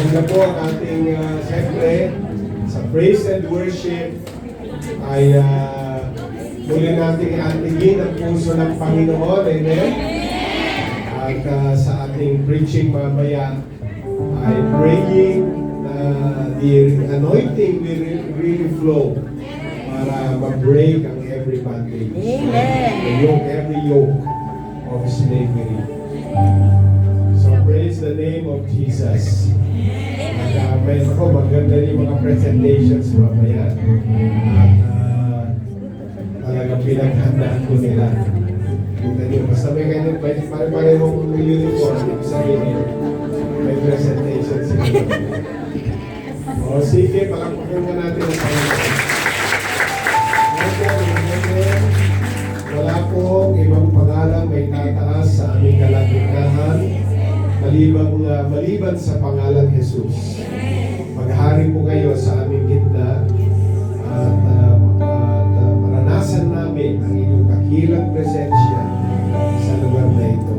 Una po ang ating, siyempre, sa praise and worship ay muli nating antigin ang puso ng Panginoon. Amen? At sa ating preaching mamaya ay praying na the anointing will really flow para ma-break ang every bondage. Amen. Every yoke of slavery. So praise the name of Jesus. At may maganda yung mga presentations mamaya. At talagang pinaghandaan ko nila. Kita niyo, basta may ganyan, pare-parehong uniform, ibig sabihin, may presentation sila. O sige, palakpakan mo natin ang Panginoon. Wala pong ibang pangalan may tataas sa aming kalagitnaan maliban sa pangalan Jesus. Maghari po kayo sa aming gitna at maranasan namin ang inyong dakilang presensya sa lugar na ito.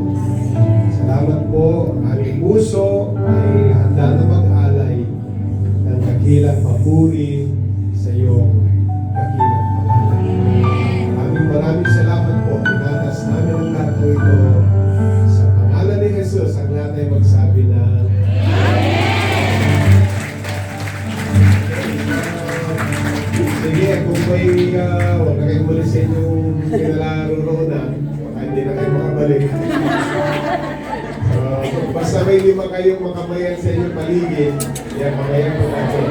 Salamat po. Ang aming puso ay handa na mag-alay ng dakilang papuri sa iyong dakilang pangalan. Maraming salamat po. Inatas namin ang lahat ng ito sa pangalan ni Jesus. Ang lahat ay magsabi na sige, kung may wala kayong muli sa inyong kinalaroroonan, baka hindi na kayo makabalik. Basta may 5 kayong makabayan sa inyong paligid, yan, makabayan po natin.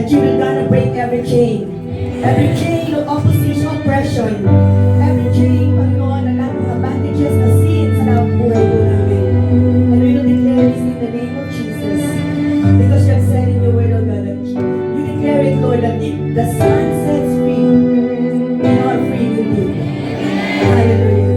that you will gonna break every chain of opposition, oppression, every chain, Panginoon, na lahat ng bandages na sin sa buhay ko namin. And we will declare this in the name of Jesus. Because you have said in your word, O God, that you declare it, Lord, that if the Son sets free, we are free indeed. Hallelujah.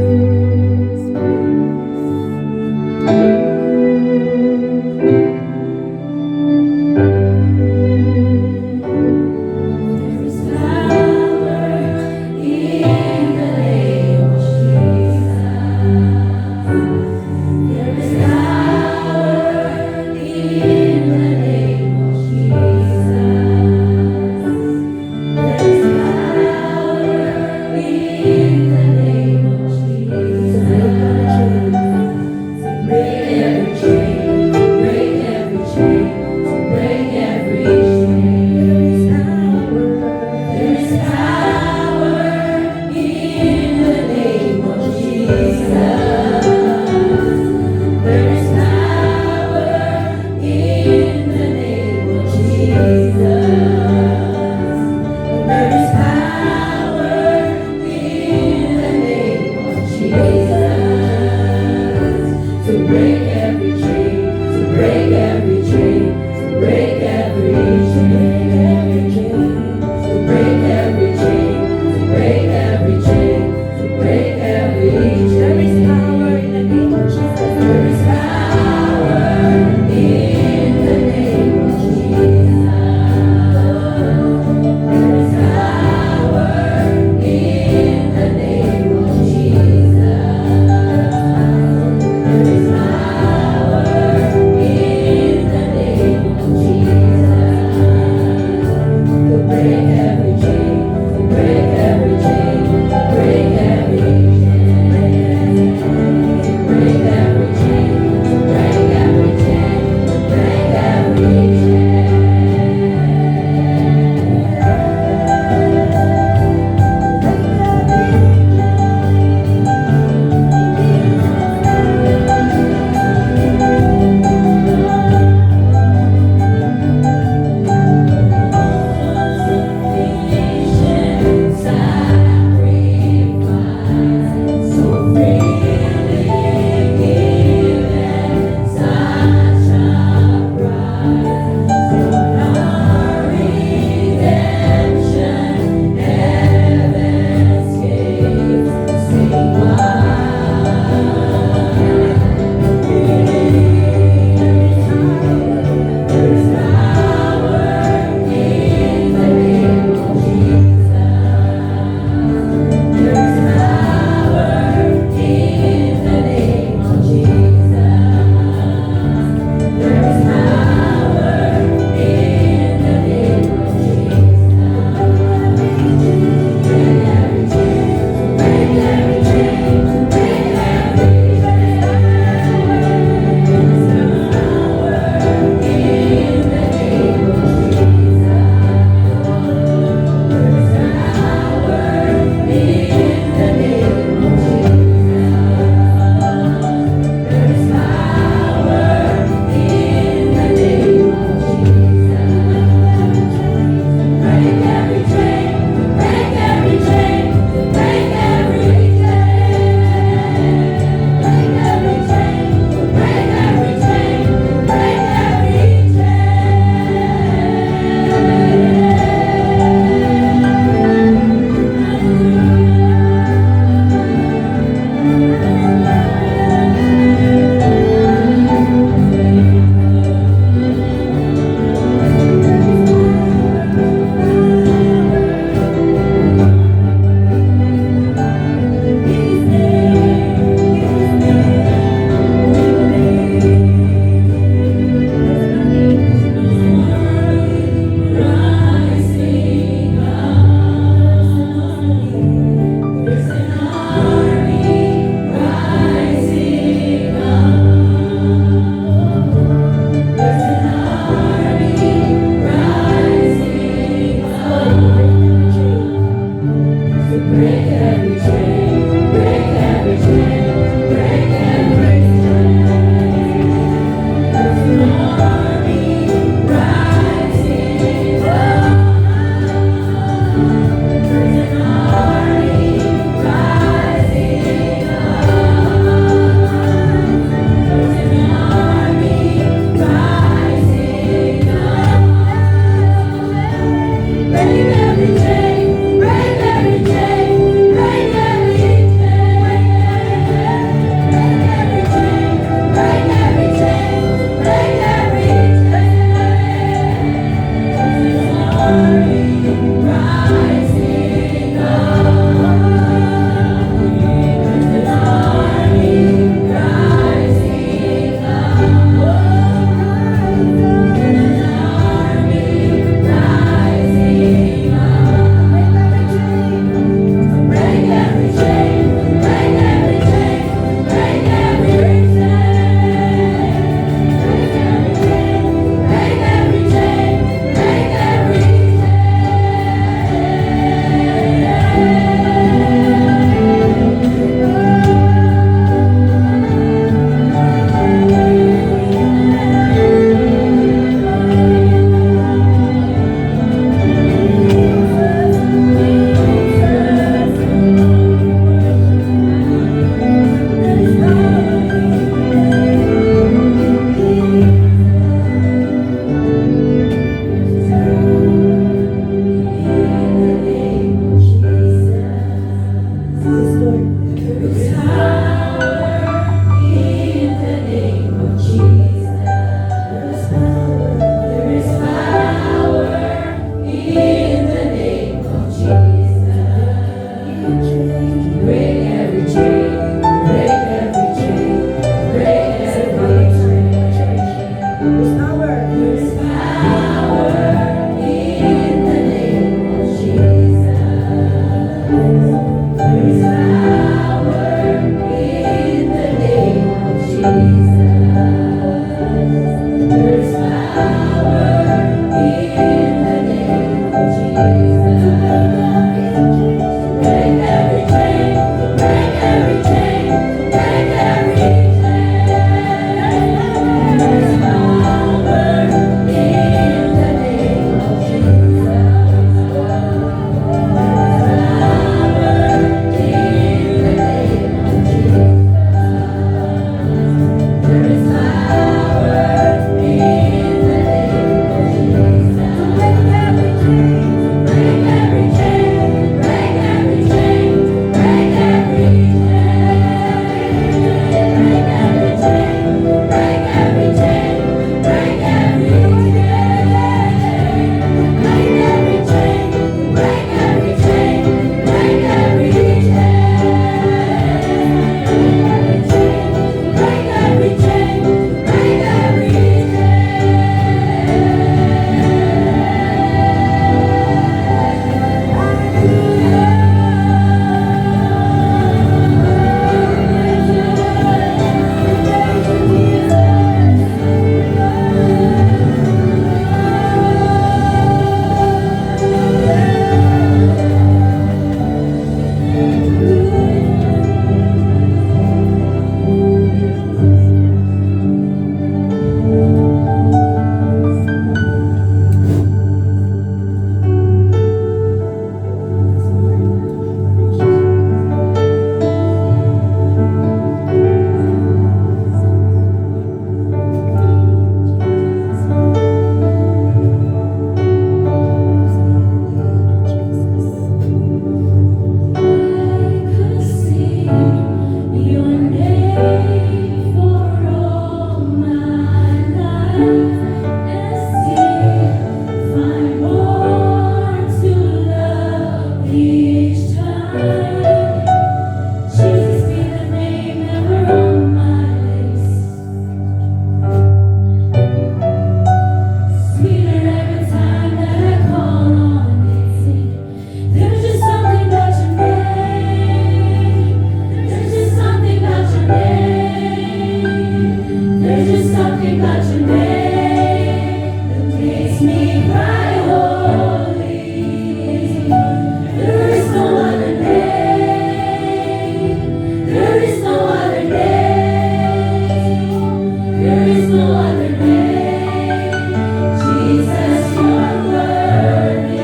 other name. Jesus, you're worthy.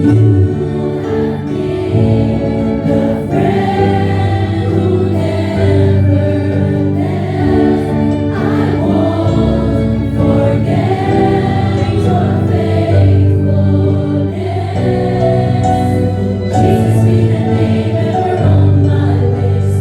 You have been the friend who never left. I won't forget your faithfulness. Jesus, be the name ever on my lips.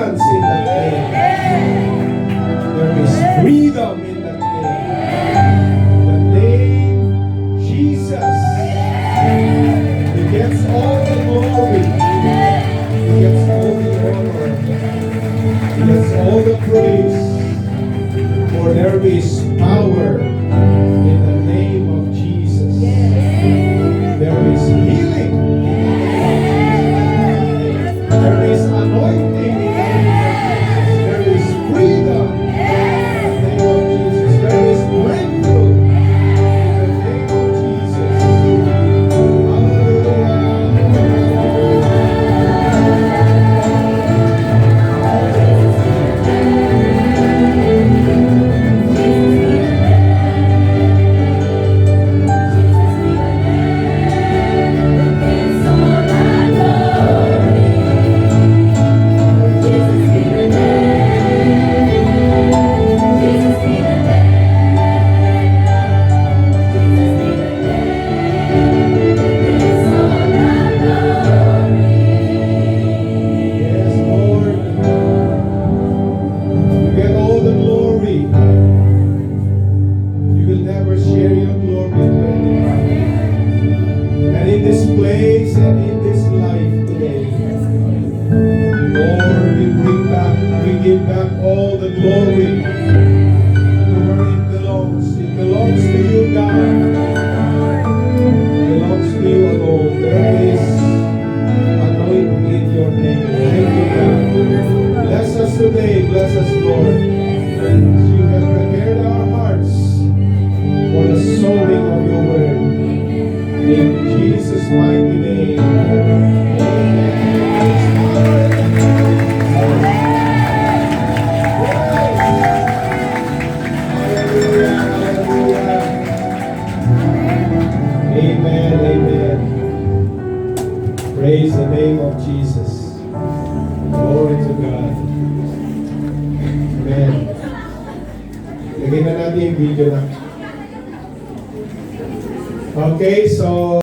deliverance in that name. There is freedom in that name. The name Jesus. He gets all the glory. He gets all the honor. He gets all the praise. For there is power in the name of Jesus. There is healing. There is anointing. There is freedom. In the name of Jesus. There is breakthrough. In the name of Jesus. Yes, Lord. You get all the glory. You will never share your glory with anyone. And in this place and in this life today, Lord, we give back all the glory to where it belongs. It belongs to you, God. It belongs to you alone. There is anointing in your name. Thank you, God. Bless us today. Bless us, Lord. As you have prepared our hearts for the sowing of your word. In Jesus' mighty name. Hallelujah, hallelujah. Amen, amen. Praise the name of Jesus. Glory to God. Amen. Lagyan na natin yung video na. Okay, so